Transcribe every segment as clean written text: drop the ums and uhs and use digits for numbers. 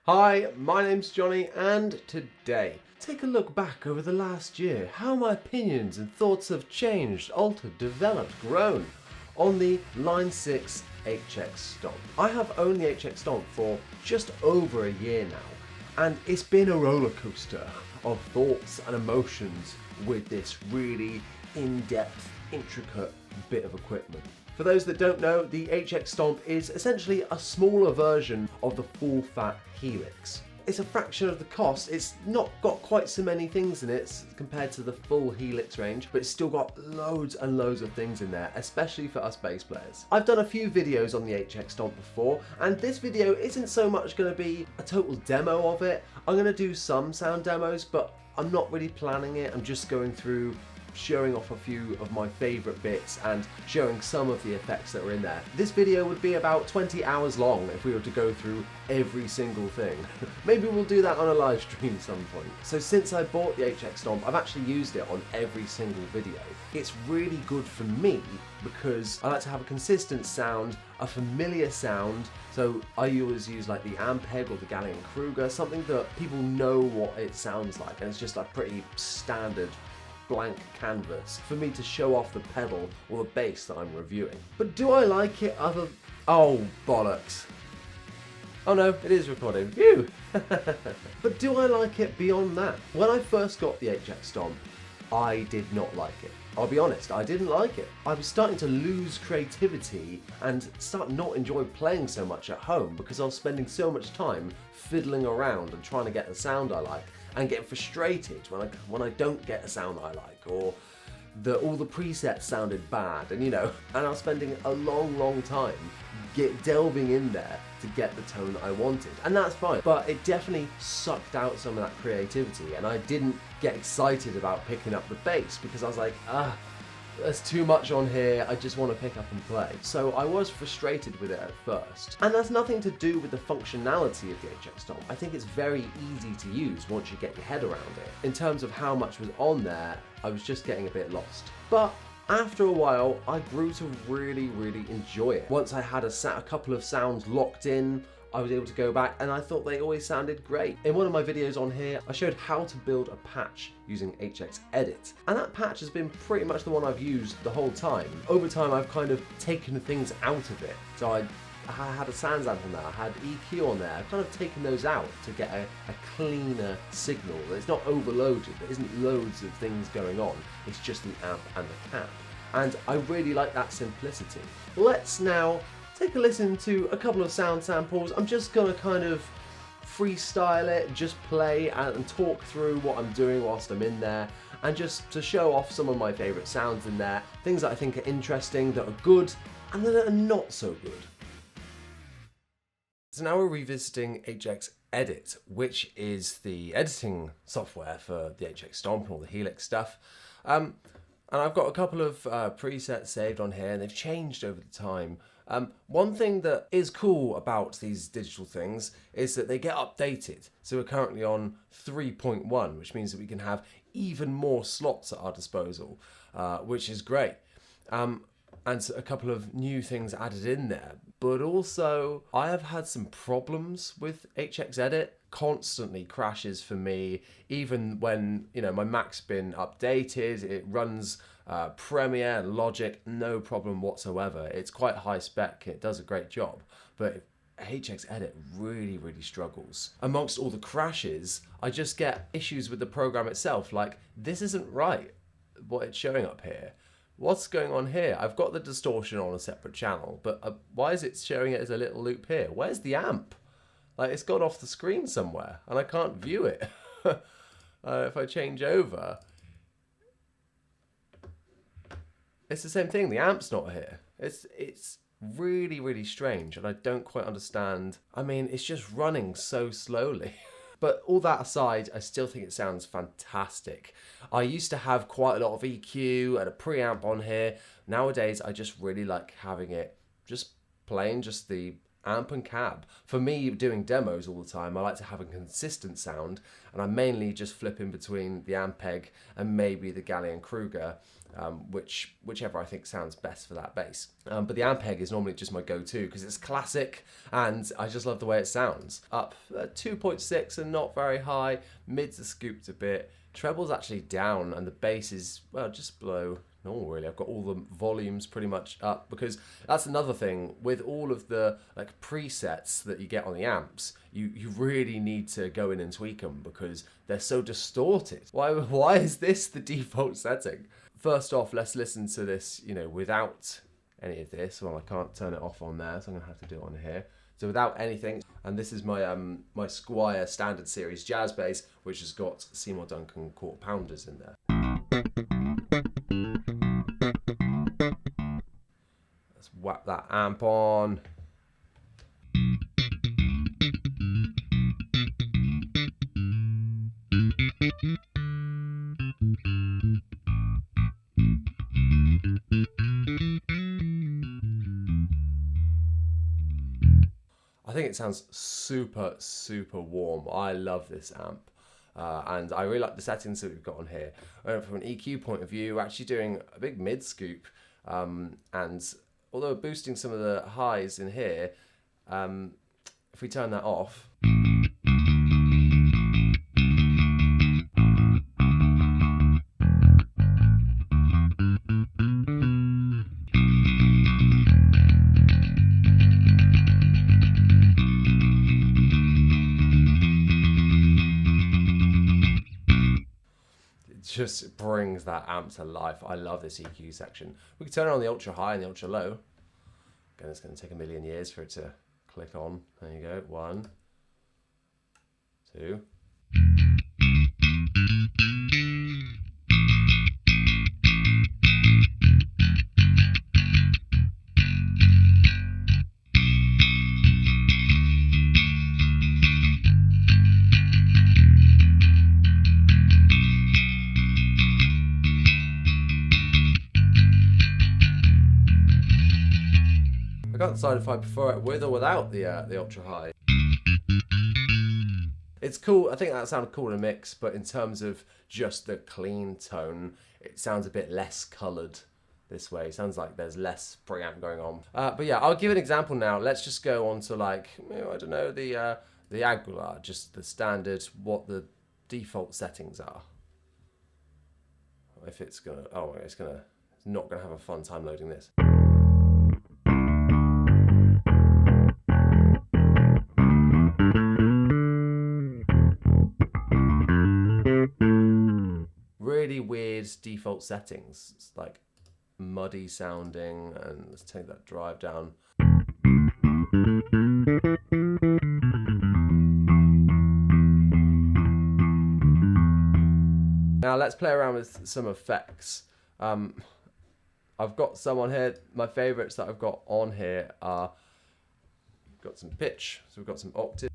Hi, my name's Johnny, and today, take a look back over the last year, how my opinions and thoughts have changed, altered, developed, grown on the Line 6 HX Stomp. I have owned the HX Stomp for just over a year now, and it's been a roller coaster of thoughts and emotions with this really in-depth, intricate bit of equipment. For those that don't know, the HX Stomp is essentially a smaller version of the full-fat Helix. It's a fraction of the cost. It's not got quite so many things in it compared to the full Helix range, but it's still got loads and loads of things in there, especially for us bass players. I've done a few videos on the HX Stomp before, and this video isn't so much going to be a total demo of it. I'm going to do some sound demos, but I'm not really planning it. I'm just going through showing off a few of my favourite bits and showing some of the effects that were in there. This video would be about 20 hours long if we were to go through every single thing. Maybe we'll do that on a live stream some point. So since I bought the HX Stomp, I've actually used it on every single video. It's really good for me because I like to have a consistent sound, a familiar sound, so I always use like the Ampeg or the Gallien-Kruger, something that people know what it sounds like, and it's just like pretty standard blank canvas for me to show off the pedal or the bass that I'm reviewing. But do I like it other... Oh, bollocks. Oh no, it is recording. Phew! But do I like it beyond that? When I first got the HX Stomp, I did not like it. I'll be honest, I didn't like it. I was starting to lose creativity and start not enjoying playing so much at home because I was spending so much time fiddling around and trying to get the sound I like, and getting frustrated when I don't get a sound I like, or all the presets sounded bad, and I was spending a long time delving in there to get the tone that I wanted, and that's fine, but it definitely sucked out some of that creativity, and I didn't get excited about picking up the bass because I was like, there's too much on here, I just want to pick up and play. So I was frustrated with it at first. And that's nothing to do with the functionality of the HX Stomp. I think it's very easy to use once you get your head around it. In terms of how much was on there, I was just getting a bit lost. But after a while, I grew to really enjoy it. Once I had a couple of sounds locked in, I was able to go back and I thought they always sounded great. In one of my videos on here, I showed how to build a patch using HX Edit. And that patch has been pretty much the one I've used the whole time. Over time, I've kind of taken things out of it. So I had a Sans amp on there, I had EQ on there. I've kind of taken those out to get a cleaner signal. It's not overloaded, there isn't loads of things going on. It's just the amp and the cap. And I really like that simplicity. Let's now take a listen to a couple of sound samples. I'm just gonna kind of freestyle it, just play and talk through what I'm doing whilst I'm in there, and just to show off some of my favourite sounds in there, things that I think are interesting, that are good, and that are not so good. So now we're revisiting HX Edit, which is the editing software for the HX Stomp and all the Helix stuff. And I've got a couple of presets saved on here, and they've changed over the time. One thing that is cool about these digital things is that they get updated. So we're currently on 3.1, which means that we can have even more slots at our disposal, which is great. And so a couple of new things added in there. But also, I have had some problems with HX Edit. Constantly crashes for me, even when my Mac's been updated. It runs Premiere, Logic, no problem whatsoever. It's quite high spec, it does a great job, but HX Edit really struggles. Amongst all the crashes, I just get issues with the program itself, like, this isn't right, what it's showing up here. What's going on here? I've got the distortion on a separate channel, but why is it showing it as a little loop here? Where's the amp? Like, it's gone off the screen somewhere, and I can't view it. If I change over, it's the same thing. The amp's not here. It's really strange, and I don't quite understand. I mean, it's just running so slowly. But all that aside, I still think it sounds fantastic. I used to have quite a lot of EQ and a preamp on here. Nowadays, I just really like having it just plain, just the amp and cab. For me, doing demos all the time, I like to have a consistent sound, and I'm mainly just flipping between the Ampeg and maybe the Gallion-Kruger, whichever I think sounds best for that bass. But the Ampeg is normally just my go-to because it's classic and I just love the way it sounds. Up 2.6 and not very high, mids are scooped a bit, treble's actually down, and the bass is, well, just below normal really. I've got all the volumes pretty much up, because that's another thing with all of the like presets that you get on the amps. You really need to go in and tweak them because they're so distorted. Why is this the default setting? First off, let's listen to this, without any of this. Well, I can't turn it off on there, so I'm gonna have to do it on here. So without anything, and this is my my Squire Standard Series jazz bass, which has got Seymour Duncan quarter pounders in there. Let's whack that amp on. I think it sounds super, super warm. I love this amp. And I really like the settings that we've got on here. From an EQ point of view, we're actually doing a big mid scoop. And although we're boosting some of the highs in here, if we turn that off, just brings that amp to life. I love this EQ section. We can turn it on the ultra high and the ultra low. Again, it's going to take a million years for it to click on. There you go. 1, 2. I can't decide if I prefer it with or without the ultra high. It's cool. I think that sounds cool in a mix, but in terms of just the clean tone, it sounds a bit less coloured this way. It sounds like there's less preamp going on. But yeah, I'll give an example now. Let's just go on to like, I don't know, the Aguilar, just the standard, what the default settings are. If it's gonna, it's not gonna have a fun time loading this. Really weird default settings. It's like muddy sounding, and let's take that drive down. Now let's play around with some effects. I've got some on here. My favorites that I've got on here are, we've got some pitch, so we've got some octave.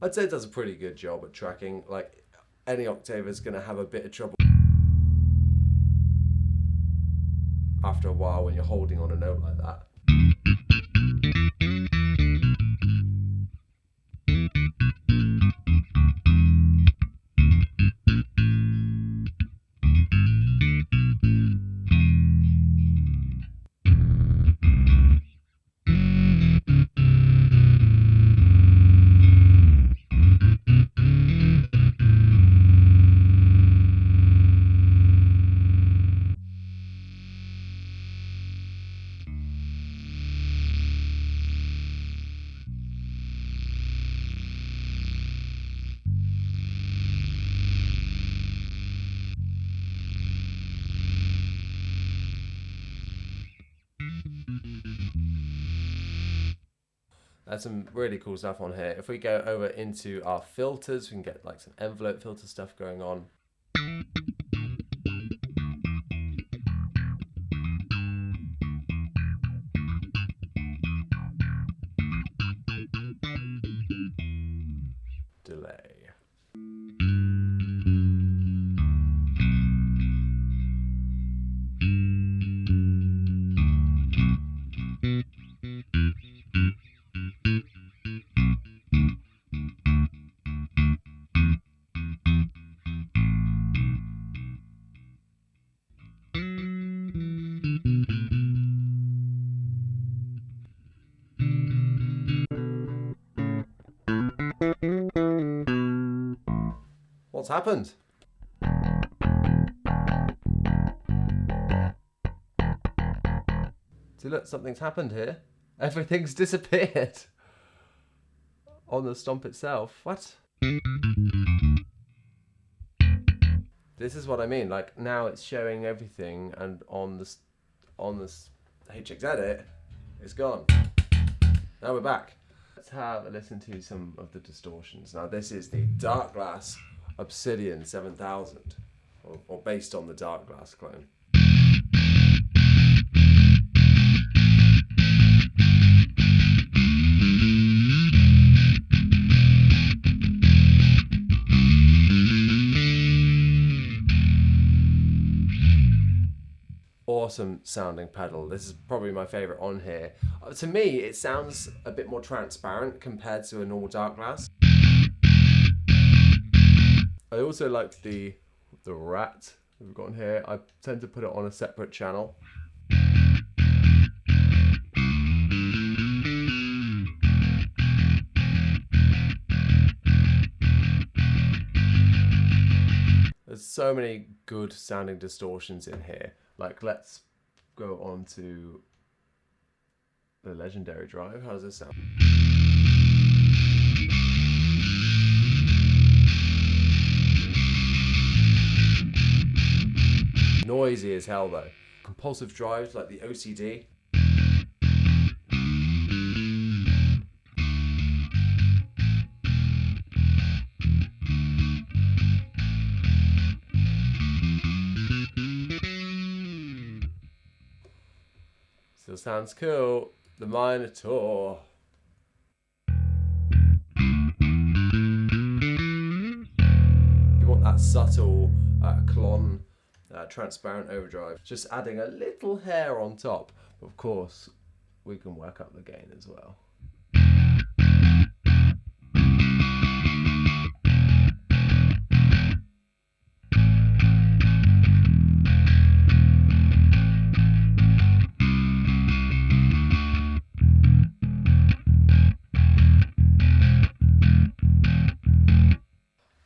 I'd say it does a pretty good job at tracking. Like, any octave is going to have a bit of trouble after a while when you're holding on a note like that. There's some really cool stuff on here. If we go over into our filters, we can get like some envelope filter stuff going on. What's happened? See, look, something's happened here. Everything's disappeared on the stomp itself. What? This is what I mean. Like, now it's showing everything, and on this HX edit, it's gone. Now we're back. Let's have a listen to some of the distortions. Now this is the Dark Glass Obsidian 7000, or based on the Dark Glass clone. Awesome sounding pedal. This is probably my favorite on here. To me, it sounds a bit more transparent compared to a normal Dark Glass. I also like the rat we've got on here. I tend to put it on a separate channel. There's so many good sounding distortions in here. Like, let's go on to the Legendary Drive. How does this sound? Noisy as hell though. Compulsive drives like the OCD. Still sounds cool. The Minotaur. You want that subtle clon, transparent overdrive. Just adding a little hair on top. Of course, we can work up the gain as well.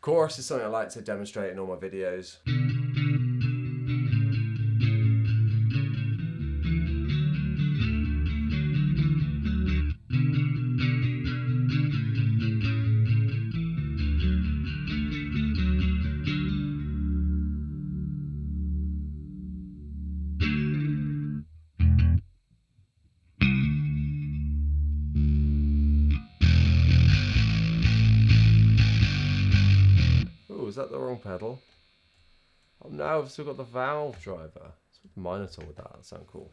Chorus is something I like to demonstrate in all my videos. Is that the wrong pedal? Oh no, I've still got the valve driver. Let's put the Minotaur with that. That sounds cool.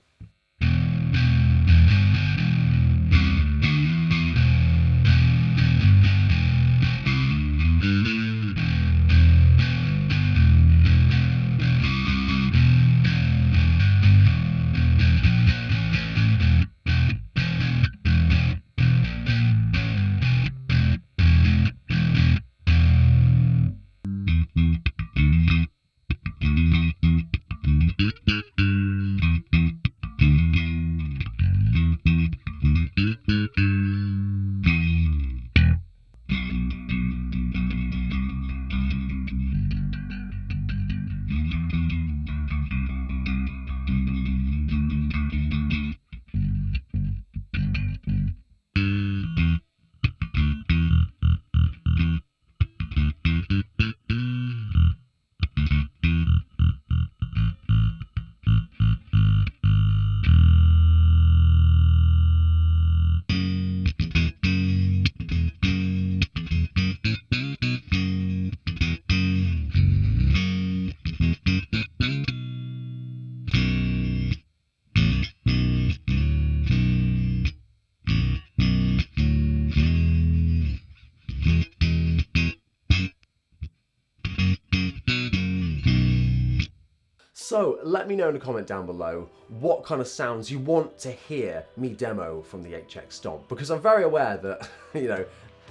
So let me know in the comment down below what kind of sounds you want to hear me demo from the HX Stomp, because I'm very aware that, you know,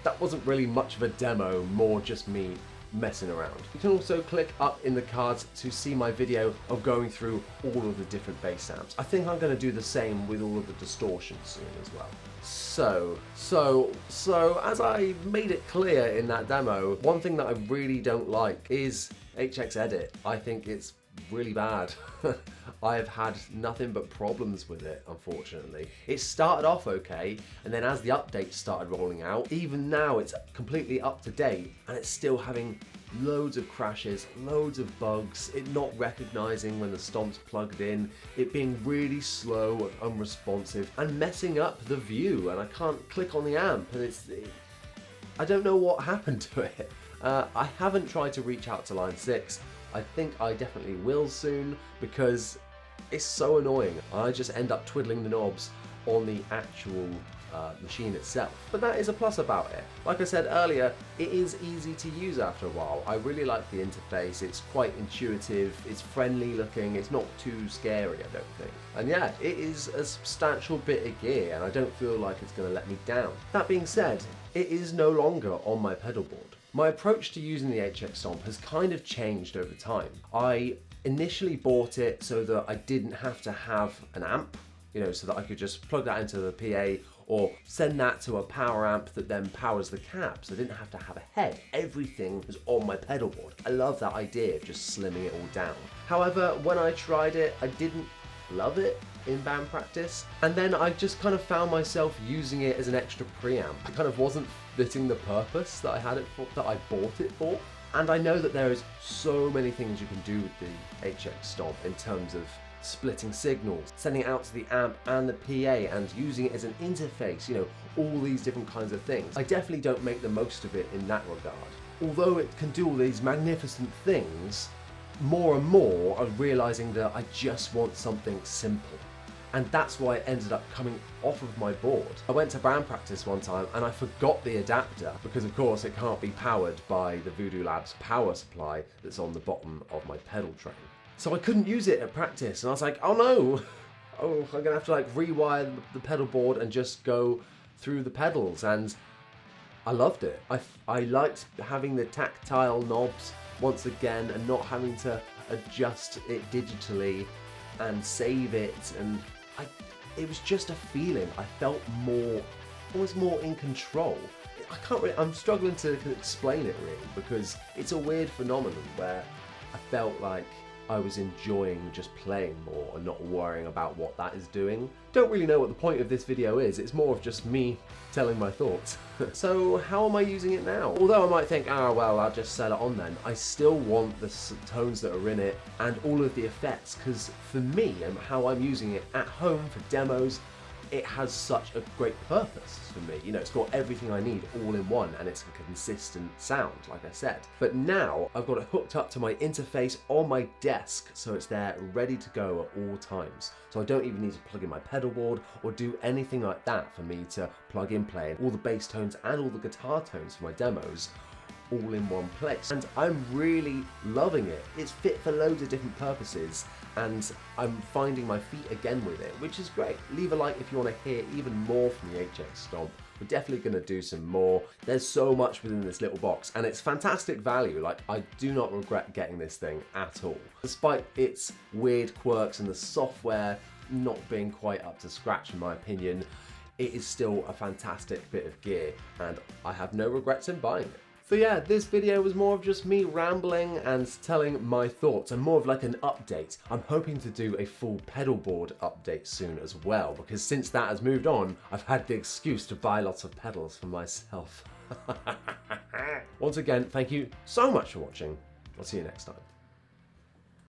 that wasn't really much of a demo, more just me messing around. You can also click up in the cards to see my video of going through all of the different bass amps. I think I'm going to do the same with all of the distortions soon as well. So as I made it clear in that demo, one thing that I really don't like is HX Edit. I think it's really bad. I have had nothing but problems with it, unfortunately. It started off okay, and then as the updates started rolling out, even now it's completely up to date, and it's still having loads of crashes, loads of bugs, it not recognizing when the stomp's plugged in, it being really slow and unresponsive, and messing up the view, and I can't click on the amp, and I don't know what happened to it. I haven't tried to reach out to Line 6. I think I definitely will soon, because it's so annoying. I just end up twiddling the knobs on the actual machine itself. But that is a plus about it. Like I said earlier, it is easy to use after a while. I really like the interface. It's quite intuitive, it's friendly looking, it's not too scary, I don't think. And yeah, it is a substantial bit of gear, and I don't feel like it's going to let me down. That being said, it is no longer on my pedal board. My approach to using the HX Stomp has kind of changed over time. I initially bought it so that I didn't have to have an amp, so that I could just plug that into the PA or send that to a power amp that then powers the cab, so I didn't have to have a head. Everything was on my pedal board. I love that idea of just slimming it all down. However, when I tried it, I didn't love it in band practice, and then I just kind of found myself using it as an extra preamp. It kind of wasn't fitting the purpose that I had it for, that I bought it for. And I know that there is so many things you can do with the HX Stomp in terms of splitting signals, sending it out to the amp and the PA, and using it as an interface, all these different kinds of things. I definitely don't make the most of it in that regard. Although it can do all these magnificent things, more and more I'm realizing that I just want something simple. And that's why it ended up coming off of my board. I went to band practice one time and I forgot the adapter, because of course it can't be powered by the Voodoo Labs power supply that's on the bottom of my pedal train. So I couldn't use it at practice, and I was like, oh no, I'm gonna have to rewire the pedal board and just go through the pedals, and I loved it. I liked having the tactile knobs once again and not having to adjust it digitally and save it, and it was just a feeling. I felt almost more in control. I'm struggling to explain it really, because it's a weird phenomenon where I felt like I was enjoying just playing more and not worrying about what that is doing. Don't really know what the point of this video is, it's more of just me telling my thoughts. So how am I using it now? Although I might think, well, I'll just sell it on then, I still want the tones that are in it and all of the effects, because for me and how I'm using it at home for demos, it has such a great purpose for me. It's got everything I need all in one, and it's a consistent sound, like I said. But now I've got it hooked up to my interface on my desk, so it's there ready to go at all times. So I don't even need to plug in my pedal board or do anything like that for me to plug in play all the bass tones and all the guitar tones for my demos all in one place. And I'm really loving it. It's fit for loads of different purposes, and I'm finding my feet again with it, which is great. Leave a like if you want to hear even more from the HX Stomp. We're definitely going to do some more. There's so much within this little box, and it's fantastic value. I do not regret getting this thing at all. Despite its weird quirks and the software not being quite up to scratch in my opinion, it is still a fantastic bit of gear, and I have no regrets in buying it. So yeah, this video was more of just me rambling and telling my thoughts, and more of like an update. I'm hoping to do a full pedal board update soon as well, because since that has moved on, I've had the excuse to buy lots of pedals for myself. Once again, thank you so much for watching. I'll see you next time.